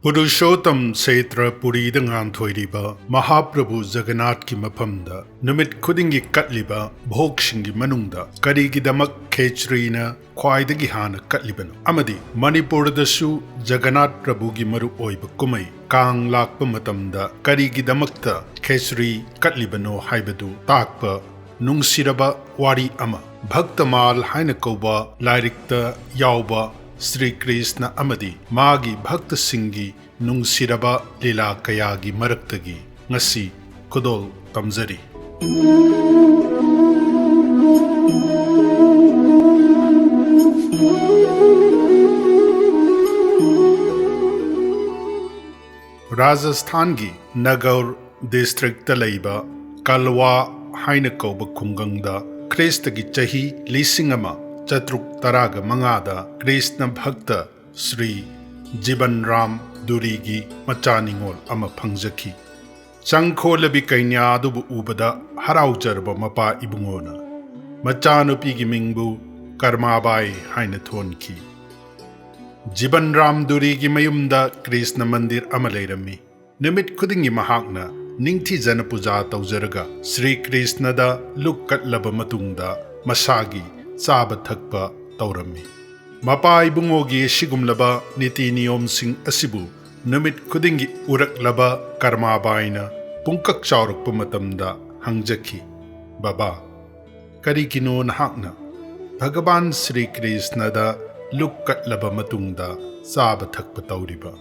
पुरुषोत्तम क्षेत्र पुरीदा nganthoi Mahaprabhu Jagannath ki mafamda numit khudingi katliba bhoksingi manungda karigidamak Khechari na khwaidagi hana katlibano amadi Manipur dasu Jagannath Prabhu gi maru oiba kumai kang lakpa matamda karigidamakta Khechari katlibano haibadu takpa nungsiraba wari ama bhaktamal haina kauba lairikta yauba Sri Krishna amadi magi bhakta singi nungsiraba lila kayagi maraktagi ngasi kudol tamzari. Rajasthan gi Nagar district talaiba Kalwa haina kauba khungangda Krishna gi chahi lisingama Chatruk Taraga Mangada Krishna Bhakta Sri Jagannath Durigi Machaningol Ama Pangzaki Changkho labi kainya dubu ubada haraujarba mapa ibungona Machanupi gi mingbu Karmabai haina thonki Jagannath Durigi mayumda Krishna Mandir Amalairami Nimit khudingi mahakna ningthi jana puja taujaraga Sri Krishna da lukkat laba matungda masagi Saba thakpa taurami. Mapa ibungogi shigumlaba niti niyom sing asibu namit kudingi urak laba karma baina pungkak chauruk pumatamda hangjaki. Baba, karikino nahakna. Bhagavan Sri Krishna da lukkat laba matungda saba thakpa tauriba.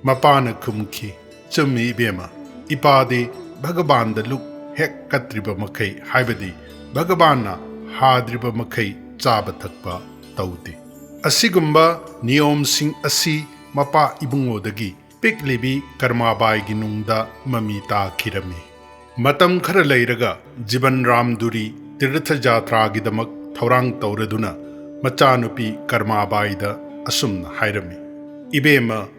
Mapana kumki chumi ibema. Ipade Bhagavan da luk hek katriba makai haibadi. Bhagavana hadriba makai Chaba thakpa taude. Asigumba niyom sing asi mapa ibungodagi piklibi karmabai ginungda mamita kirami. Matam khara leiraga Jagannath Duri tirtha jatra gidamak thaurang tauraduna machanupi karmabai da asumna hairami. Ibema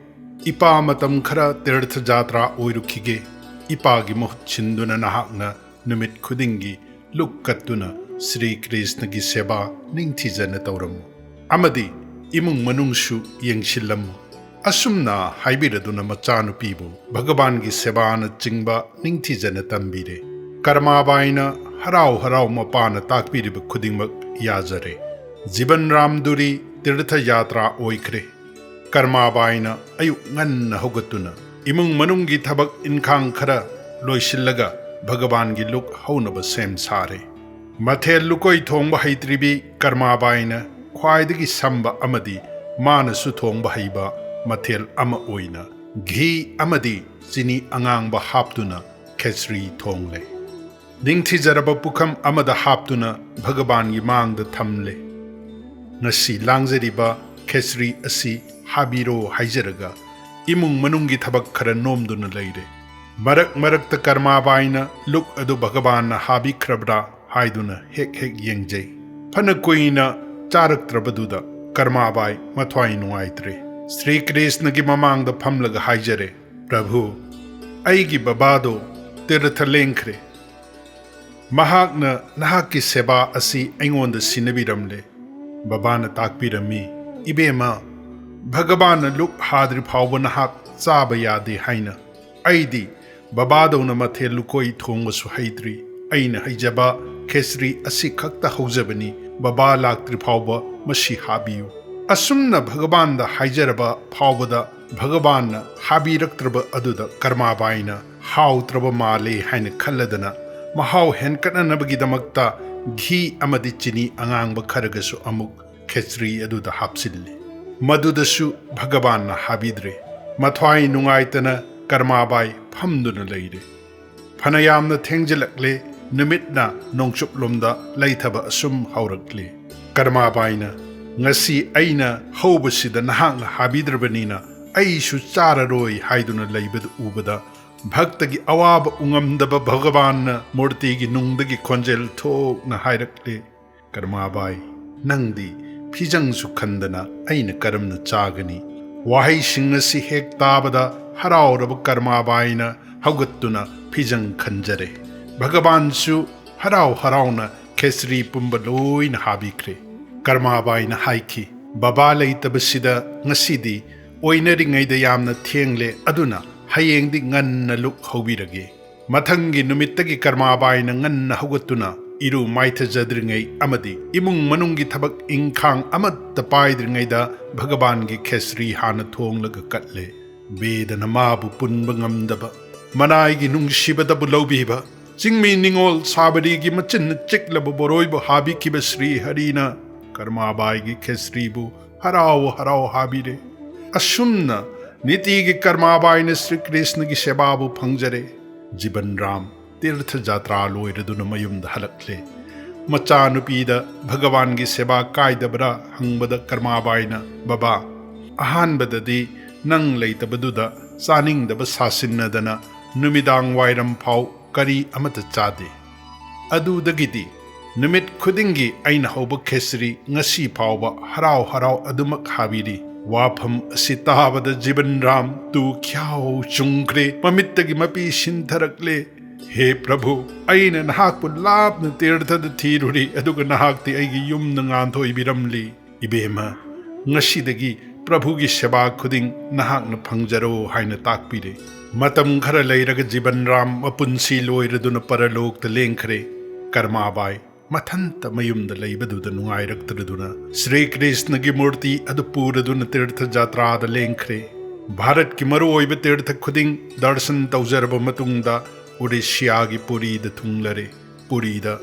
ipa matam khara tirtha jatra oirukhige ipa gi moh chinduna nahakna numit khudingi lukkatuna Sri Krishna gi seba ningthijana tauramu amadi imung manungshu yengsillamu asumna haibiraduna machanupibu Bhagavan gi seba na chingba ningthijana tambire karmabaina harau mapana takpiriba khudingmak yajare Jagannath Duri tirtha yatra oikre karmabaina ayu nganna hogatuna imung manungi thabak inkhang khara loisillaga Bhagavan gi luk haunaba sem sare Mathel lukoi thongba haitribi karmabaina khwaidagi samba amadi manasu thongba haiba mathel ama oina ghi amadi chini angangba haptuna khechari thongle dingthi jaraba pukham amada haptuna Bhagavan gi mangda thamle ngasi langjariba khechari asi habiro haijaraga imung manungi thabak khara nomduna leire marak ta karmabaina luk adu Bhagavan na habi khrabra Haiduna hek yengjay. Phana koina charak trabaduda karmabai mathwai nuaitre. Sri Krishna gi mamangda phamlaga haijare. Prabhu, aigi babado tirtha lengkhre. Mahakna nahaki seba asi aingonda sinabiramle. Babana takpirami. Ibema, Bhagavana luk hadri phawba nahak chaba yade haina. Aidi babado na mathe lukoi thongba su haitri. Aina haijaba Khechari asi khakta haujabani baba laktri phawba mashi habiyu asumna Bhagavan da haijaraba phawbada Bhagavan na habiraktraba aduda karmabaina hautraba male haina khalladana mahau henkatnanabagi damakta ghi amadi chini angangba kharagasu amuk Khechari aduda hapsille madudasu Bhagavan na habidre mathwai nungaitana karmabai phamduna leire phanayamna thengjalakle Numitna nongchup lomda laithaba asum haurakle karmabaina ngasi aina hobasida nahakna habidrabanina aisu chararoi haiduna leibadu ubada bhaktagi awaba ungamdaba Bhagavan murti gi nungdagi khonjel thokna hairakle karmabai nangdi phijang su khandana aina karamna chagani wahai singasi hek tabada harauraba karmabaina haugattuna phijang khanjare Bhagavan su harau na Khechari pumba loina habikre karmabaina haiki baba leitabasida ngasidi oinaringayda yamna thengle aduna hayengdi nganna luk hobirage mathangi numittagi karmabayna nganna haugatuna iru maithajadringay amadi imung manunggi thabak ingkhang amatta paidringayda bhagavangi khechari hana thonglaga katle bedana mabu punba ngamdaba manaigi nungsibadabu lawbiba chingmi ningol sabarigi machin chiklaba boroibu habikiba Sri Harina karmabaygi khechari bu harau habire asumna nitigi karmabayna Sri Krishna gi sebabu phangjare Jiban Ram Tirtha Jatra loiraduna mayumda halakle machanupida Bhagavangi seba kaidabra hangbada karmabayna baba ahanbadadi nang leitabaduda chaningdaba sasinadana numidang wairam phau kari amata chade adudagidi numit khudingi aina hoba khechari ngasi phauba harau adumak habiri wafam asitabada Jiban Ram tu khyao chungkre pamittagi mapi sintharakle he Prabhu aina nahakpu lapna tirthada thiruri aduga nahakti aigi yumna nganthoi biramli ibema ngasidagi Prabhu gi seba khuding nahakna phangjaro haina takpire matam khara leiraga Jiban Ram mapunsi loiraduna paralokta lengkhre karmabai mathanta mayumda leibaduda nungairaktaraduna Sri Krishna gi murti adu puraduna tirtha jatra da lengkhre Bharat ki maru oiba tirtha khuding darshan tawjarba matungda Odisha gi Puri da thunglare Puri da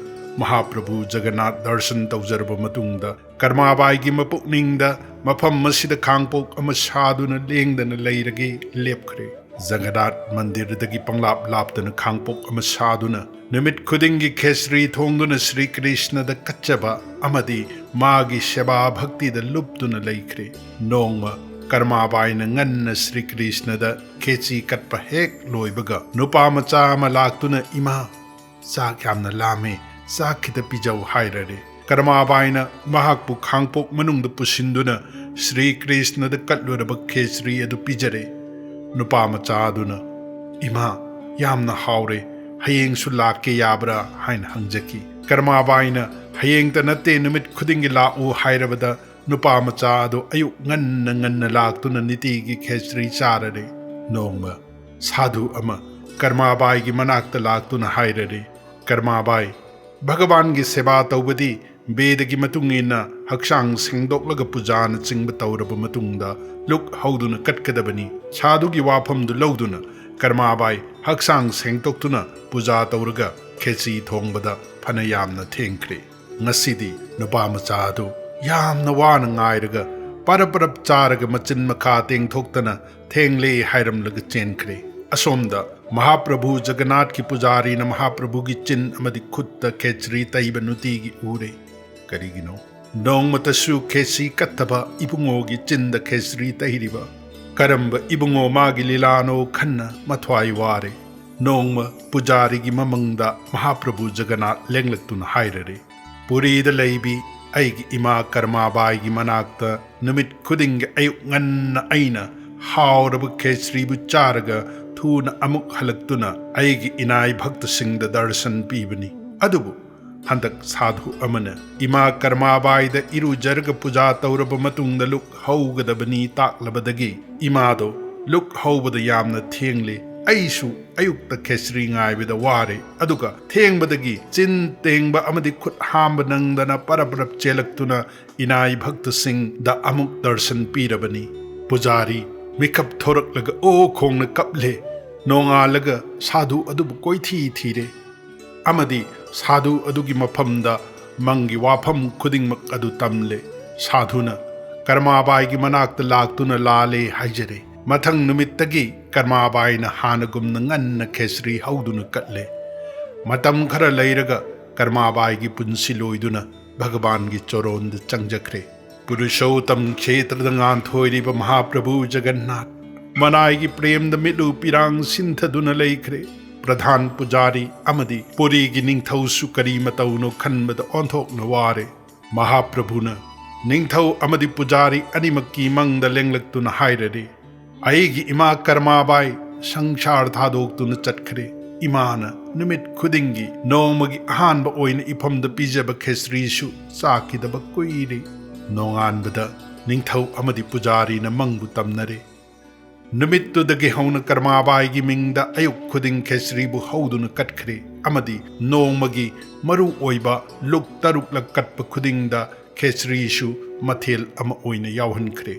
Mahaprabhu Jagannath darshan tawjarba matungda karmabai gi mapukningda mafam masida khangpok ama saduna lengdana leirage lepkhre Jagannath mandir dagi panglap lapdana khangpok ama saduna numit khudingi khechari thongduna Sri Krishna da kachaba amadi magi seba bhakti da luptuna leikhre nongma karmabayna nganna Sri Krishna da khechari katpa hek loibaga nupa macha ama laktuna ima chak yamna lame chak khita pijau hairare karmabayna mahakpu khangpok manungda pusinduna Sri Krishna da katluraba khechari adu pijare nupa macha aduna ima yamna haure hayengsu lakke yabra hain hangjaki karmabayna hayengta natte numit khudingi lau hairabada nupa macha adu ayuk nganna laktuna nitigi khechari charare nongma sadhu ama karmabai gi manakta laktuna hairare karmabai Bhagavan gi seba tawbadi Beda gi matungina haksang singdoklaga pujana chingba tawraba matungda luk hauduna katkadabani sadhu gi wafam du lauduna karmabai haksang sengtoktuna puja tawraga khechari thongbada phana yamna thengkre ngasidi nupa macha adu yamna wana ngairaga paraparap charaga machin makha tengthoktana thengle hairamlaga chenkre asomda Mahaprabhu Jagannath ki pujari na Mahaprabhu gi chin amadi khutta khechari taiba nuti gi ure karigino nong matasu khechari kattaba ibungo gi chinda khechari tairiba karamba ibungo magi lilano khanna mathwai ware nongma pujari gi mamangda Mahaprabhu Jagannath lenglaktuna hairare puri da leibi aigi ima karmabai gi manakta numit khuding ayuk nganna aina hauraba khechari bu charaga thuna amuk halaktuna aigi inai bhakta singda darshan pibani adubu handak sadhu amana ima karmabai da iru jarga puja tawraba matungda luk haugadabani taklabadagi imado luk haubada yamna thengle aisu ayukta khechari ngaibida ware aduga thengbadagi chin tengba amadi khut hamba nangdana paraprap chelaktuna inai bhakta sing da amuk darshan pirabani pujari mikap thoraklaga o khongna kaple nongalaga sadhu adubu koithi thire amadi sadhu adugi mafamda mangi wafam khudingmak adu tamle sadhuna karmabai gi manakta laktuna lale haijare mathang numittagi karmabai na hanagumna nganna khechari hauduna katle matam khara leiraga karmabai gi punsi loiduna Bhagavan gi choronda changjakre Purushottam kshetrada nganthoiriba Mahaprabhu Jagannath Manai gi prem da midu pirang sinthaduna leikre Pradhan Pujari amadi Puri gi ningthau sukari matauno khanbada onthokna ware Mahaprabhuna ningthau amadi Pujari animakki mangda lenglaktuna hairare Aigi ima karmabai sangsar thadoktuna chatkre imana numit khudingi nongmagi ahanba oina ifamda pijaba khechari su chakidaba kuire nonganbada ꯅꯤꯡꯊꯧ ꯑꯃꯗꯤ ꯄꯨꯖꯥꯔꯤꯅ ꯃꯪꯕꯨ ꯇꯝꯅꯔꯦ꯫ ꯅꯨꯃꯤꯠꯇꯨꯗꯒꯤ ꯍꯧꯅ ꯀꯔꯃꯥꯕꯥꯏꯒꯤ ꯃꯤꯡꯗ ꯑꯌꯨꯛ ꯈꯨꯗꯤꯡ ꯈꯦꯆ꯭ꯔꯤꯕꯨ ꯍꯧꯗꯨꯅ ꯀꯠꯈ꯭ꯔꯦ ꯑꯃꯗꯤ ꯅꯣꯡꯃꯒꯤ ꯃꯔꯨ ꯑꯣꯏꯕ ꯂꯨꯛ 6ꯂꯛ ꯀꯠꯄ ꯈꯨꯗꯤꯡꯗ ꯈꯦꯆ꯭ꯔꯤꯁꯨ ꯃꯊꯦꯜ ꯑꯃ ꯑꯣꯏꯅ ꯌꯥꯎꯍꯟꯈ꯭ꯔꯦ꯫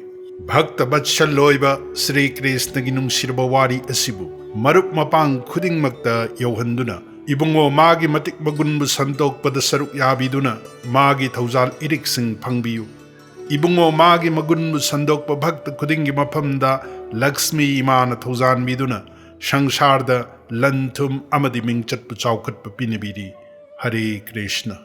ꯚꯛꯇ ꯕꯠꯁꯜ ꯑꯣꯏꯕ శ్రీ ꯀ꯭ꯔꯤꯁꯅꯒꯤ ꯅꯨꯡꯁꯤꯔꯕ ꯋꯥꯔꯤ ꯑꯁꯤꯕꯨ ꯃꯔꯨꯞ ꯃꯄꯥꯡ ꯈꯨꯗꯤꯡꯃꯛꯇ ꯌꯧꯍꯟꯗꯨꯅ ꯏꯕꯨꯡꯉꯣ ꯃꯥꯒꯤ ꯃꯇꯤꯛ ꯃꯒꯨꯟꯕꯨ ꯁꯟꯗꯣꯛꯄꯗ ꯁꯔꯨꯛ ꯌꯥꯕꯤꯗꯨꯅ ꯃꯥꯒꯤ ꯊꯧꯖꯥꯜ ꯏꯔꯤꯛꯁꯤꯡ ꯐꯪꯕꯤꯌꯨ꯫ ꯏꯕꯨꯡꯉꯣ ꯃꯥꯒꯤ ꯃꯒꯨꯟꯕꯨ ꯁꯟꯗꯣꯛꯄ ꯚꯛꯇ ꯈꯨꯗꯤꯡꯒꯤ ꯃꯐꯝꯗ ꯂꯛꯁꯃꯤ ꯏꯃꯥꯅ ꯊꯧꯖꯥꯟꯕꯤꯗꯨꯅ ꯁꯪꯁꯥꯔꯗ ꯂꯟ ꯊꯨꯝ ꯑꯃꯗꯤ ꯃꯤꯡꯆꯠꯄꯨ ꯆꯥꯎꯈꯠꯄ ꯄꯤꯅꯕꯤꯔꯤ꯫ ꯍꯔꯦ ꯀ꯭ꯔꯤꯁꯅ꯫